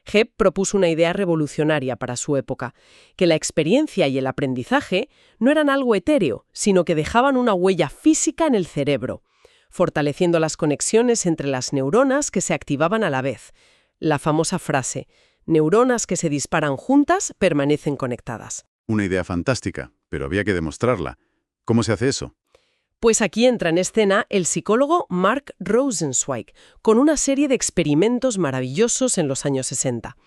Speaker 3: Hebb propuso una idea revolucionaria para su época, que la experiencia y el aprendizaje no eran algo etéreo, sino que dejaban una huella física en el cerebro, fortaleciendo las conexiones entre las neuronas que se activaban a la vez. La famosa frase, neuronas que se disparan juntas permanecen conectadas.
Speaker 4: Una idea fantástica, pero había que demostrarla. ¿Cómo se hace eso?
Speaker 3: Pues aquí entra en escena el psicólogo Mark Rosenzweig, con una serie de experimentos maravillosos en los años 60.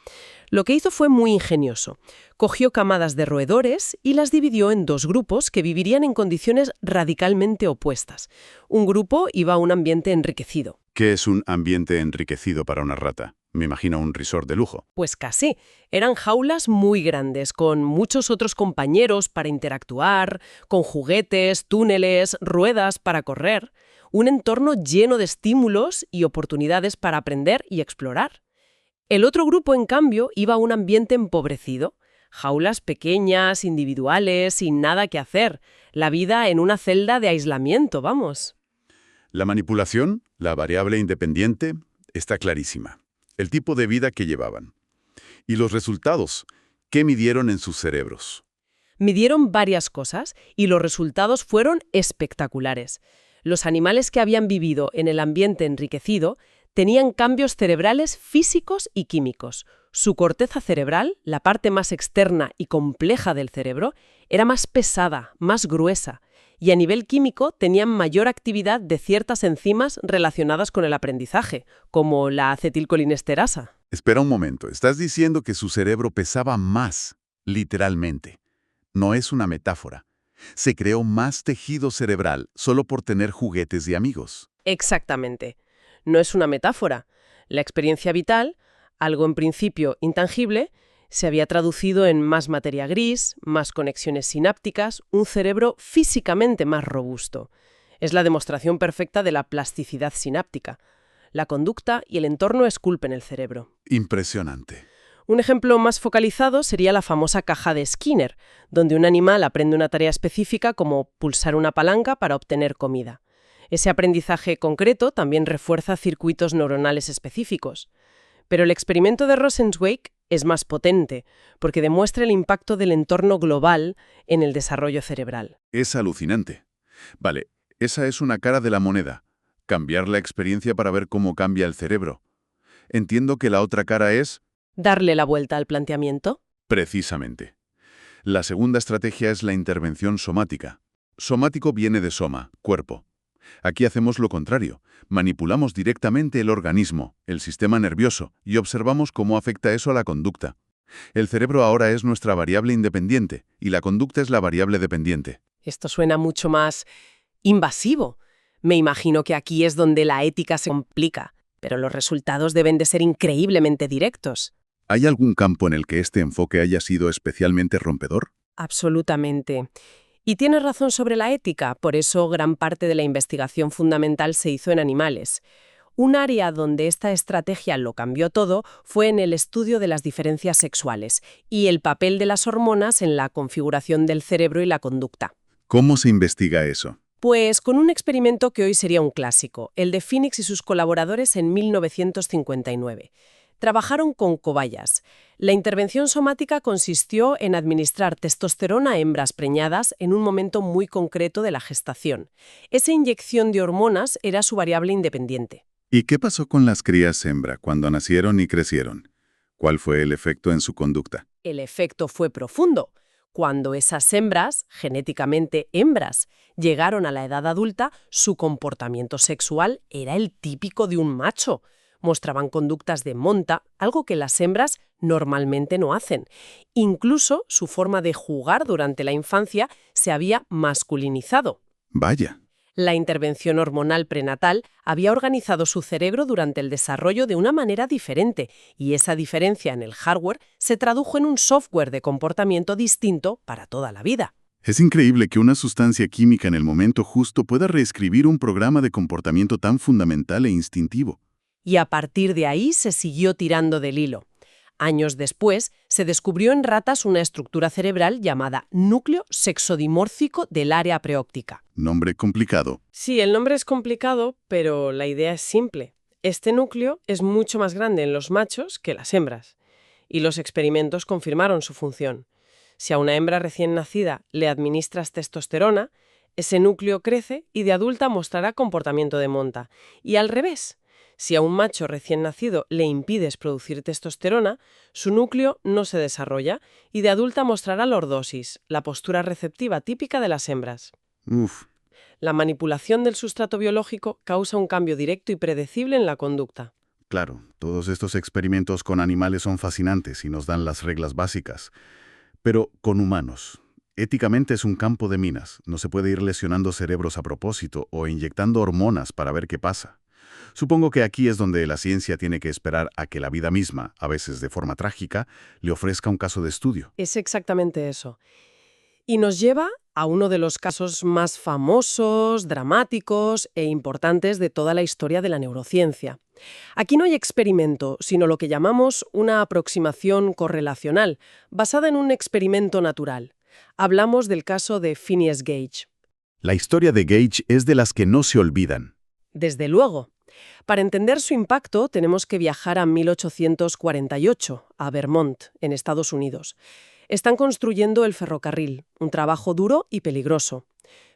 Speaker 3: Lo que hizo fue muy ingenioso. Cogió camadas de roedores y las dividió en dos grupos que vivirían en condiciones radicalmente opuestas. Un grupo iba a un ambiente enriquecido.
Speaker 4: ¿Qué es un ambiente enriquecido para una rata? Me imagino un resort de lujo.
Speaker 3: Pues casi. Eran jaulas muy grandes, con muchos otros compañeros para interactuar, con juguetes, túneles, ruedas para correr. Un entorno lleno de estímulos y oportunidades para aprender y explorar. El otro grupo, en cambio, iba a un ambiente empobrecido. Jaulas pequeñas, individuales, sin nada que hacer. La vida en una celda de aislamiento, vamos.
Speaker 4: La manipulación, la variable independiente, está clarísima. El tipo de vida que llevaban. Y los resultados, ¿qué midieron en sus cerebros?
Speaker 3: Midieron varias cosas y los resultados fueron espectaculares. Los animales que habían vivido en el ambiente enriquecido tenían cambios cerebrales físicos y químicos. Su corteza cerebral, la parte más externa y compleja del cerebro, era más pesada, más gruesa, y a nivel químico tenían mayor actividad de ciertas enzimas relacionadas con el aprendizaje, como la acetilcolinesterasa.
Speaker 4: Espera un momento, estás diciendo que su cerebro pesaba más, literalmente. No es una metáfora. Se creó más tejido cerebral solo por tener juguetes y amigos.
Speaker 3: Exactamente. No es una metáfora. La experiencia vital, algo en principio intangible, se había traducido en más materia gris, más conexiones sinápticas, un cerebro físicamente más robusto. Es la demostración perfecta de la plasticidad sináptica. La conducta y el entorno esculpen el cerebro.
Speaker 4: Impresionante.
Speaker 3: Un ejemplo más focalizado sería la famosa caja de Skinner, donde un animal aprende una tarea específica como pulsar una palanca para obtener comida. Ese aprendizaje concreto también refuerza circuitos neuronales específicos. Pero el experimento de Rosenzweig es más potente, porque demuestra el impacto del entorno global en el desarrollo cerebral.
Speaker 4: Es alucinante. Vale, esa es una cara de la moneda. Cambiar la experiencia para ver cómo cambia el cerebro. Entiendo que la otra cara es...
Speaker 3: ¿Darle la vuelta al planteamiento?
Speaker 4: Precisamente. La segunda estrategia es la intervención somática. Somático viene de soma, cuerpo. Aquí hacemos lo contrario. Manipulamos directamente el organismo, el sistema nervioso, y observamos cómo afecta eso a la conducta. El cerebro ahora es nuestra variable independiente, y la conducta es la variable dependiente.
Speaker 3: Esto suena mucho más invasivo. Me imagino que aquí es donde la ética se complica, pero los resultados deben de ser increíblemente directos.
Speaker 4: ¿Hay algún campo en el que este enfoque haya sido especialmente rompedor?
Speaker 3: Absolutamente. Y tienes razón sobre la ética, por eso gran parte de la investigación fundamental se hizo en animales. Un área donde esta estrategia lo cambió todo fue en el estudio de las diferencias sexuales y el papel de las hormonas en la configuración del cerebro y la conducta.
Speaker 4: ¿Cómo se investiga eso?
Speaker 3: Pues con un experimento que hoy sería un clásico, el de Phoenix y sus colaboradores en 1959. Trabajaron con cobayas. La intervención somática consistió en administrar testosterona a hembras preñadas en un momento muy concreto de la gestación. Esa inyección de hormonas era su variable independiente.
Speaker 4: ¿Y qué pasó con las crías hembra cuando nacieron y crecieron? ¿Cuál fue el efecto en su conducta?
Speaker 3: El efecto fue profundo. Cuando esas hembras, genéticamente hembras, llegaron a la edad adulta, su comportamiento sexual era el típico de un macho. Mostraban conductas de monta, algo que las hembras normalmente no hacen. Incluso su forma de jugar durante la infancia se había masculinizado.
Speaker 4: Vaya.
Speaker 3: La intervención hormonal prenatal había organizado su cerebro durante el desarrollo de una manera diferente, y esa diferencia en el hardware se tradujo en un software de comportamiento distinto para toda la vida.
Speaker 4: Es increíble que una sustancia química en el momento justo pueda reescribir un programa de comportamiento tan fundamental e instintivo.
Speaker 3: Y a partir de ahí se siguió tirando del hilo. Años después, se descubrió en ratas una estructura cerebral llamada núcleo sexodimórfico del área preóptica.
Speaker 4: Nombre complicado.
Speaker 3: Sí, el nombre es complicado, pero la idea es simple. Este núcleo es mucho más grande en los machos que las hembras. y los experimentos confirmaron su función. Si a una hembra recién nacida le administras testosterona, ese núcleo crece y de adulta mostrará comportamiento de monta. Y al revés, si a un macho recién nacido le impides producir testosterona, su núcleo no se desarrolla y de adulta mostrará lordosis, la postura receptiva típica de las hembras.
Speaker 4: Uf,
Speaker 3: La manipulación del sustrato biológico causa un cambio directo y predecible en la conducta.
Speaker 4: claro, todos estos experimentos con animales son fascinantes y nos dan las reglas básicas. Pero con humanos, éticamente es un campo de minas. No se puede ir lesionando cerebros a propósito o inyectando hormonas para ver qué pasa. Supongo que aquí es donde la ciencia tiene que esperar a que la vida misma, a veces de forma trágica, le ofrezca un caso de estudio.
Speaker 3: Es exactamente eso. Y nos lleva a uno de los casos más famosos, dramáticos e importantes de toda la historia de la neurociencia. Aquí no hay experimento, sino lo que llamamos una aproximación correlacional, basada en un experimento natural. Hablamos del caso de Phineas Gage.
Speaker 4: La historia de Gage es de las que no se olvidan.
Speaker 3: Desde luego. Para entender su impacto tenemos que viajar a 1848, a Vermont, en Estados Unidos. Están construyendo el ferrocarril, un trabajo duro y peligroso.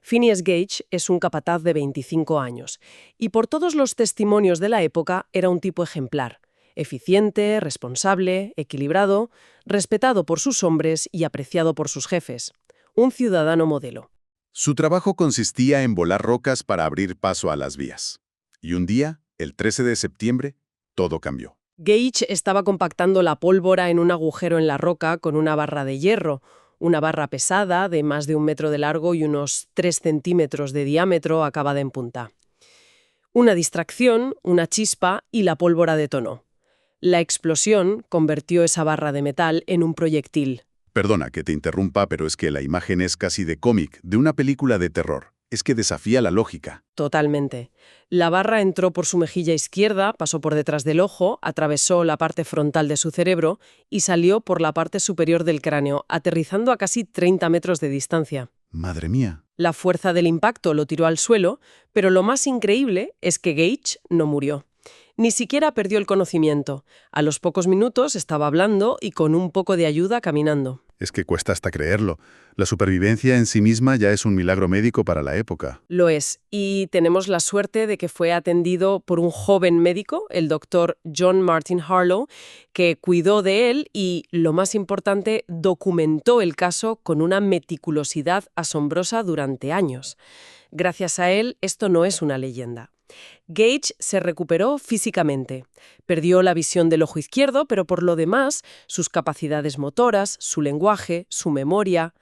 Speaker 3: Phineas Gage es un capataz de 25 años y por todos los testimonios de la época era un tipo ejemplar, eficiente, responsable, equilibrado, respetado por sus hombres y apreciado por sus jefes. Un ciudadano modelo.
Speaker 6: Su trabajo consistía en volar rocas para abrir paso a las vías. Y un día, el 13 de septiembre, todo cambió.
Speaker 3: Gage estaba compactando la pólvora en un agujero en la roca con una barra de hierro, una barra pesada de más de 1 metro de largo y unos 3 centímetros de diámetro acabada en punta. Una distracción, una chispa y la pólvora detonó. La explosión convirtió esa barra de metal en un proyectil.
Speaker 6: Perdona que te interrumpa, pero es que la imagen es casi de cómic, de una película de terror. Es que desafía la lógica.
Speaker 3: Totalmente. La barra entró por su mejilla izquierda, pasó por detrás del ojo, atravesó la parte frontal de su cerebro y salió por la parte superior del cráneo, aterrizando a casi 30 metros de distancia.
Speaker 4: Madre mía.
Speaker 3: La fuerza del impacto lo tiró al suelo, pero lo más increíble es que Gage no murió. Ni siquiera perdió el conocimiento. A los pocos minutos estaba hablando y con un poco de ayuda caminando.
Speaker 4: Es que cuesta hasta creerlo. La supervivencia en sí misma ya es un milagro médico para la época.
Speaker 3: Lo es, y tenemos la suerte de que fue atendido por un joven médico, el doctor John Martin Harlow, que cuidó de él y, lo más importante, documentó el caso con una meticulosidad asombrosa durante años. Gracias a él, esto no es una leyenda. Gage se recuperó físicamente. Perdió la visión del ojo izquierdo, pero por lo demás, sus capacidades motoras, su lenguaje, su memoria,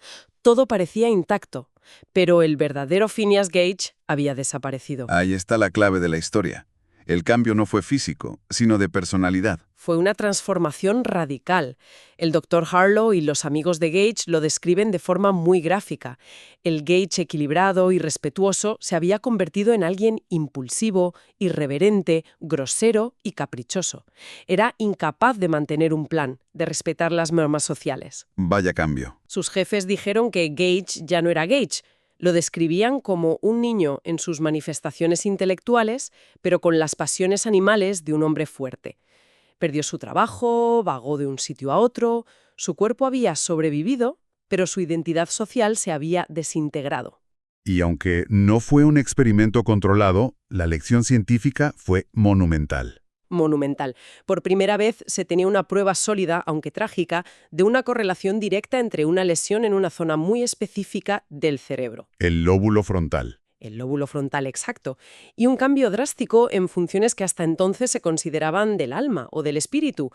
Speaker 3: todo parecía intacto. Pero el verdadero Phineas Gage había desaparecido.
Speaker 6: Ahí está la clave de la historia. El cambio no fue físico, sino de personalidad.
Speaker 3: Fue una transformación radical. El Dr. Harlow y los amigos de Gage lo describen de forma muy gráfica. El Gage equilibrado y respetuoso se había convertido en alguien impulsivo, irreverente, grosero y caprichoso. Era incapaz de mantener un plan, de respetar las normas sociales.
Speaker 6: Vaya cambio.
Speaker 3: Sus jefes dijeron que Gage ya no era Gage. Lo describían como un niño en sus manifestaciones intelectuales, pero con las pasiones animales de un hombre fuerte. Perdió su trabajo, vagó de un sitio a otro, su cuerpo había sobrevivido, pero su identidad social se había desintegrado.
Speaker 5: Y aunque no fue un experimento controlado, la lección científica fue monumental.
Speaker 3: Monumental. Por primera vez se tenía una prueba sólida, aunque trágica, de una correlación directa entre una lesión en una zona muy específica del cerebro.
Speaker 5: El lóbulo frontal.
Speaker 3: El lóbulo frontal exacto, y un cambio drástico en funciones que hasta entonces se consideraban del alma o del espíritu.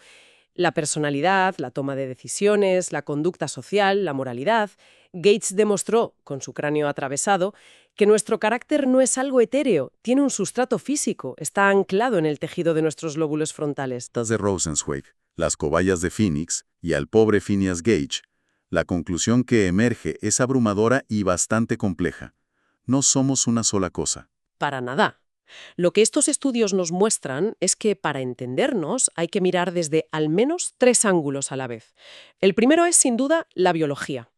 Speaker 3: La personalidad, la toma de decisiones, la conducta social, la moralidad. Gates demostró, con su cráneo atravesado, que nuestro carácter no es algo etéreo, tiene un sustrato físico, está anclado en el tejido de nuestros lóbulos frontales.
Speaker 6: Estas de Rosenzweig, las cobayas de Phoenix y al pobre Phineas Gage, la conclusión que emerge es abrumadora y bastante compleja. No somos una sola cosa.
Speaker 3: Para nada. Lo que estos estudios nos muestran es que para entendernos hay que mirar desde al menos 3 ángulos a la vez. El primero es, sin duda, la biología.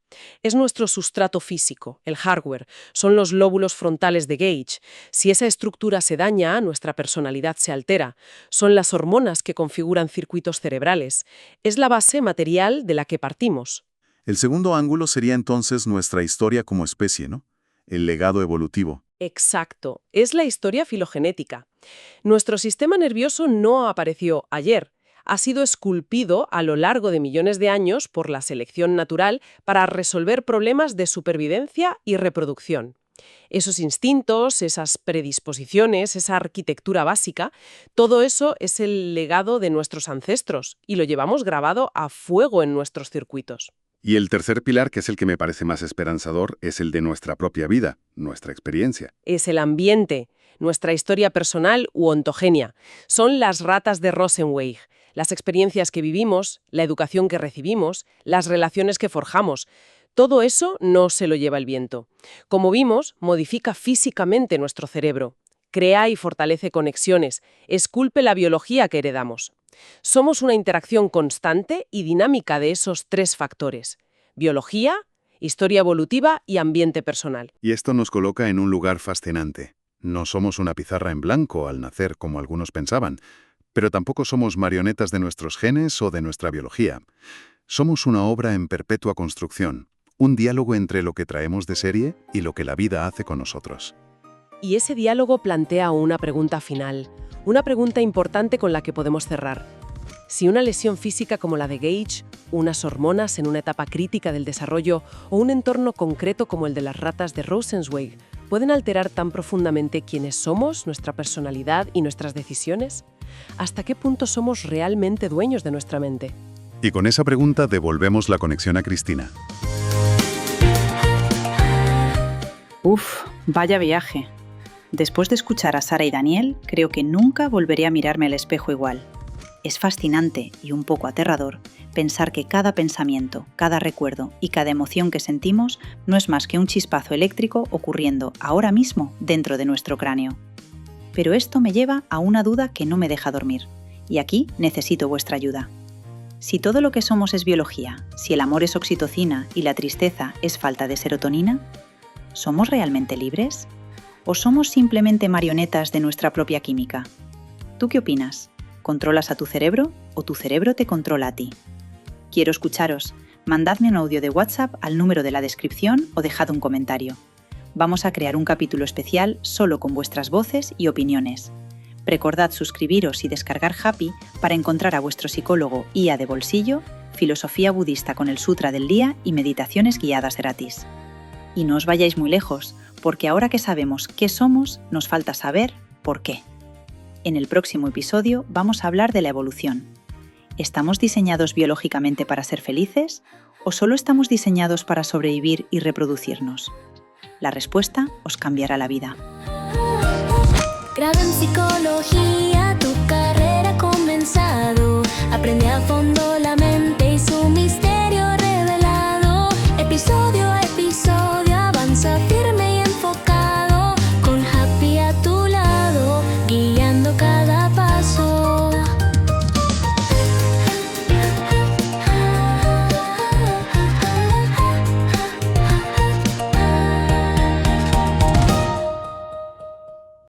Speaker 3: Es nuestro sustrato físico, el hardware, son los lóbulos frontales de Gage. Si esa estructura se daña, nuestra personalidad se altera. Son las hormonas que configuran circuitos cerebrales. Es la base material de la que partimos.
Speaker 6: El segundo ángulo sería entonces nuestra historia como especie, ¿no? El legado evolutivo.
Speaker 3: Exacto, es la historia filogenética. Nuestro sistema nervioso no apareció ayer. Ha sido esculpido a lo largo de millones de años por la selección natural para resolver problemas de supervivencia y reproducción. Esos instintos, esas predisposiciones, esa arquitectura básica, todo eso es el legado de nuestros ancestros y lo llevamos grabado a fuego en nuestros circuitos.
Speaker 5: Y el tercer pilar, que es el que me parece más esperanzador, es el de nuestra propia vida, nuestra experiencia.
Speaker 3: Es el ambiente, nuestra historia personal u ontogenia. Son las ratas de Rosenweig, las experiencias que vivimos, la educación que recibimos, las relaciones que forjamos. Todo eso no se lo lleva el viento. Como vimos, modifica físicamente nuestro cerebro. Crea y fortalece conexiones, esculpe la biología que heredamos. Somos una interacción constante y dinámica de esos tres factores: biología, historia evolutiva y ambiente personal.
Speaker 5: Y esto nos coloca en un lugar fascinante. No somos una pizarra en blanco al nacer, como algunos pensaban, pero tampoco somos marionetas de nuestros genes o de nuestra biología. Somos una obra en perpetua construcción, un diálogo entre lo que traemos de serie y lo que la vida hace con nosotros.
Speaker 3: Y ese diálogo plantea una pregunta final, una pregunta importante con la que podemos cerrar. Si una lesión física como la de Gage, unas hormonas en una etapa crítica del desarrollo o un entorno concreto como el de las ratas de Rosenzweig pueden alterar tan profundamente quiénes somos, nuestra personalidad y nuestras decisiones, ¿hasta qué punto somos realmente dueños de nuestra mente?
Speaker 5: Y con esa pregunta devolvemos la conexión a Cristina.
Speaker 2: Uf, vaya viaje. Después de escuchar a Sara y Daniel, creo que nunca volveré a mirarme al espejo igual. Es fascinante y un poco aterrador pensar que cada pensamiento, cada recuerdo y cada emoción que sentimos no es más que un chispazo eléctrico ocurriendo ahora mismo dentro de nuestro cráneo. Pero esto me lleva a una duda que no me deja dormir, y aquí necesito vuestra ayuda. Si todo lo que somos es biología, si el amor es oxitocina y la tristeza es falta de serotonina, ¿somos realmente libres? ¿O somos simplemente marionetas de nuestra propia química? ¿Tú qué opinas? ¿Controlas a tu cerebro o tu cerebro te controla a ti? Quiero escucharos. Mandadme un audio de WhatsApp al número de la descripción o dejad un comentario. Vamos a crear un capítulo especial solo con vuestras voces y opiniones. Recordad suscribiros y descargar Happy para encontrar a vuestro psicólogo IA de bolsillo, filosofía budista con el Sutra del Día y meditaciones guiadas gratis. Y no os vayáis muy lejos, porque ahora que sabemos qué somos, nos falta saber por qué. En el próximo episodio vamos a hablar de la evolución. ¿Estamos diseñados biológicamente para ser felices o solo estamos diseñados para sobrevivir y reproducirnos? La respuesta os cambiará la vida.
Speaker 1: Grado en psicología, tu carrera ha comenzado. Aprende a fondo